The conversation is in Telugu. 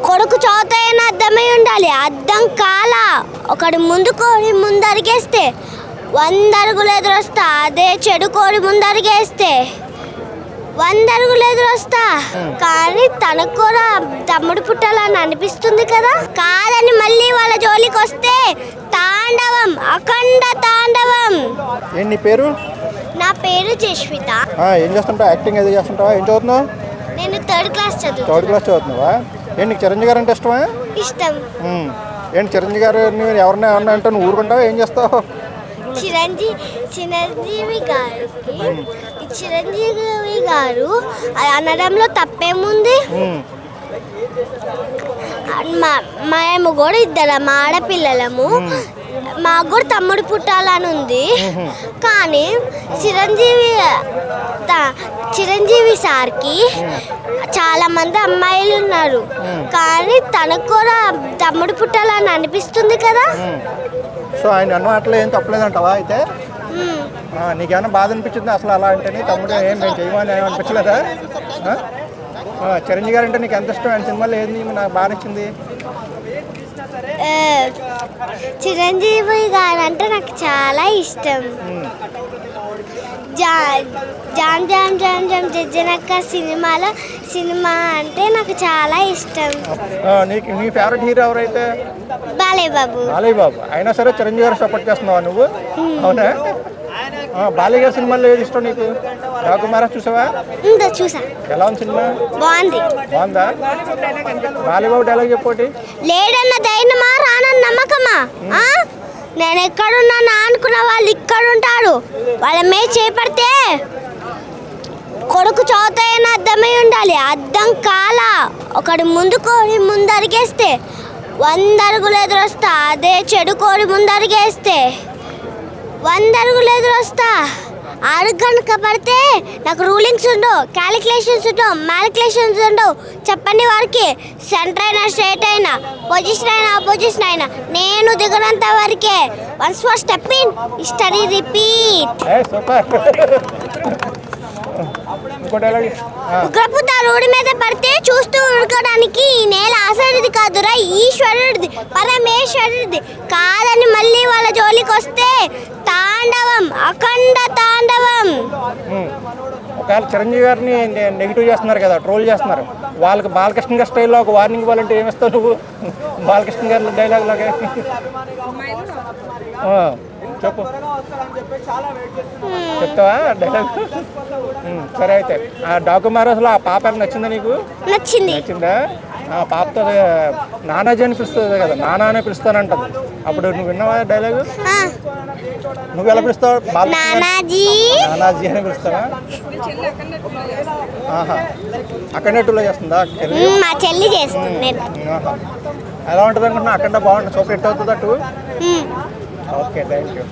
కొడుకు చదువుతాయని అర్థమై ఉండాలి. అర్థం కాల ఒకటి ముందరిగేస్తే 100 అడుగులు ఎదురొస్తా. అదే చెడు కోడి ముందరిగేస్తే 100 అడుగులు ఎదురొస్తా. కానీ తనకు కూడా తమ్ముడు పుట్టాలని అనిపిస్తుంది కదా. కాదని మళ్ళీ వాళ్ళ జోలికి వస్తే తాండవం, అఖండ తాండవం. నీ పేరు? నా పేరు జస్విత. ఏం చేస్తుంటావు? యాక్టింగ్ ఏదో చేస్తుంటావా? ఏం చదువుతున్నావు? నేను 3rd క్లాస్ చదువుతున్నావా? నీకు చిరంజీవి గారు అంటే ఇష్టమా? ఇష్టం. చిరంజీవి గారు ఎవరన్నా అంటే నువ్వు ఊరుకుంటావా? ఏం చేస్తావు? చిరంజీవి గారు అనడంలో తప్పేముంది? మేము కూడా 2 ఆడపిల్లలము. మాకు కూడా తమ్ముడు పుట్టాలని ఉంది. కానీ చిరంజీవి సార్కి చాలా మంది అమ్మాయిలు ఉన్నారు. కానీ తనకు కూడా తమ్ముడు పుట్టాలని అనిపిస్తుంది కదా. సో ఆయన అన్న అట్లా ఏం తప్పలేదంటావా? అయితే నీకేమైనా బాధ అనిపించింది అసలు అలా అంటే? తమ్ముడు ఏం మేము చేయమని అనిపించలేదా? చిరంజీవి గారు అంటే నీకు ఎంత ఇష్టం? ఆయన సినిమాలో ఏంది నాకు బాగా నచ్చింది? చిరంజీవి గారు అంటే నాకు చాలా ఇష్టం. జాన్ జాన్ జాన్ జాన్ జజ్జనక్క సినిమా అంటే నాకు చాలా ఇష్టం. నీ ఫేవరెట్ హీరో ఎవరైతే? బాలయ్య బాబు. అయినా సరే చిరంజీవి గారు సపోర్ట్ చేస్తున్నావా నువ్వు? అవునా? బాలయ్య గారి సినిమాలో ఏది ఇష్టం నీకు? డాకుమారా చూసావా? చూసా. ఎలా ఉంది సినిమా? బాగుందా? బాలయ్య బాబు డైలాగ్ చెప్పోటి. లేడన్న ధైర్యమా, రానన్న నమ్మకమా. నేను ఎక్కడున్నా అనుకున్న వాళ్ళు ఇక్కడ ఉంటారు. వాళ్ళ మీద చేపడితే కొడుకు చదువుతాయని అర్థమై ఉండాలి. అర్థం కాల ఒకటి ముందరిగేస్తే 100 అడుగులు ఎదురొస్తా. అదే చెడు కోడి ముందరిగేస్తే 100 అడుగులు ఎదురొస్తా. కనుక పడితే నాకు రూలింగ్స్ ఉండవు, క్యాలిక్యులేషన్స్ ఉండవు, మ్యాలిక్యులేషన్స్ ఉండవు. చెప్పండి వారికి. సెంటర్ అయినా, స్ట్రైట్ అయినా, పొజిషన్ అయినా, అపోజిషన్ అయినా నేను దిగనంత వరకే. Once for step in, study repeat. ఉగ్రపుత రోడ్డు మీద పడితే చూస్తూ ఉడకడానికి ఈ నేల ఆసరిది కాదురా, ఈశ్వరుడిది, పరమేశ్వరుడిది. కాదని మళ్ళీ వాళ్ళ జోలికి వస్తే తాండవం, అఖండ తాండవం. ఒకవేళ చిరంజీవి గారిని నెగిటివ్ చేస్తున్నారు కదా, ట్రోల్ చేస్తున్నారు. వాళ్ళకి బాలకృష్ణ గారి స్టైల్లో ఒక వార్నింగ్ ఇవ్వాలంటే ఏమిస్తావు నువ్వు? బాలకృష్ణ గారి డైలాగ్ లాగే చెప్పు. చెప్తావా డైలాగ్? సరే అయితే ఆ డాకుమారాస్లో ఆ పాప నచ్చిందా నీకు? నచ్చిందా? ఆ పాపతో నానాజీ అని పిలుస్తుంది కదా, నానా అని పిలుస్తానంటది. అప్పుడు నువ్వు విన్నావా డైలాగు? నువ్వు ఎలా పిలుస్తావు? నానాజీ అని పిలుస్తావా? అఖండ 2లో చేస్తుందా? మా చెల్లి చేస్తుంది. ఎలా ఉంటుంది అనుకుంటున్నా? అఖండ బాగుంటుంది, సూపర్ హిట్ అవుతుందా 2? Okay, thank you.